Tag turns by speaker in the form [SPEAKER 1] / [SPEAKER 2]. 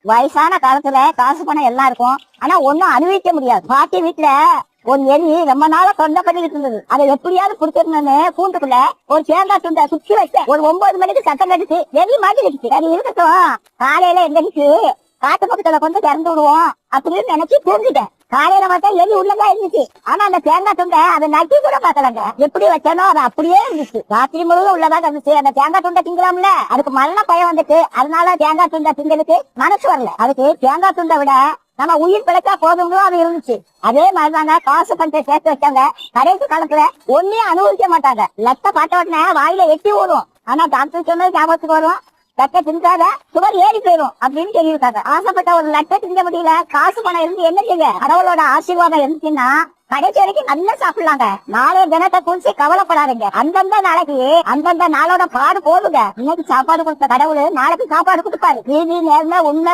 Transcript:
[SPEAKER 1] வயசான காலத்துல காசு பணம் எல்லாம் இருக்கும், ஆனா ஒண்ணும் அனுபவிக்க முடியாது. பாட்டி வீட்டுல ஒரு எலி ரொம்ப நாளா தொண்டை பண்ணிட்டு இருந்தது. அதை எப்படியாவது குடுத்துடணும்னு கூண்டுக்குள்ள ஒரு தேங்காய் துண்டை சுத்தி வச்ச. ஒரு 9 மணிக்கு சத்தம் கடிச்சு எலி மாட்டிடுச்சு. சரி இருக்கட்டும், காலையில எந்திரிச்சு காட்டு பக்கத்துல கொண்டு திறந்து விடுவோம் அப்படின்னு நினைச்சு தூங்கிட்டேன். காலையில பார்த்தா எலி உள்ளதான் இருந்துச்சு. ஆனா அந்த தேங்காய் துண்டை அதை நட்டி கூட பாக்கலங்க. எப்படி வச்சானோ அது அப்படியே இருந்துச்சு. ராத்திரி முழுவதும் உள்ளதான் இருந்துச்சு. அந்த தேங்காய் துண்டை திங்கலாம்ல, அதுக்கு மரண பயம் வந்துட்டு அதனால தேங்காய் துண்டை திங்கிறதுக்கு மனசு வரல. அதுக்கு தேங்காய் துண்டை விட நம்ம உயிர் பிழைச்சா போதும்னு அது இருந்துச்சு. அதே மாதிரிதாங்க காசு பணத்தை சேர்த்து வச்சாங்க. கடைசி காலத்துல ஒன்னையும் அனுபவிக்க மாட்டாங்க. லத்த பாட்ட உடனே வாயில எட்டி ஓடும். ஆனா டாக்டர் சொன்னது ஞாபகத்துக்கு வரும், லட்டை திங்காத சுவர் ஏறி போயிடும் அப்படின்னு சொல்லியிருக்காங்க. ஆசைப்பட்ட ஒரு லட்டை திங்க முடியல, காசு பணம் இருந்து என்ன செய்ய? கடவுளோட ஆசீர்வாதம் இருந்துச்சுன்னா கடைசி வரைக்கும் நல்லா சாப்பிடலாங்க. நாளைய தினத்தை குறிச்சு கவலைப்படாதீங்க. அந்தந்த நாளைக்கு அந்தந்த நாளோட பாடு போடுங்க. இன்னைக்கு சாப்பாடு கொடுத்த கடவுள் நாளைக்கு சாப்பாடு கொடுப்பாரு. நீதி நேர்மை உண்மை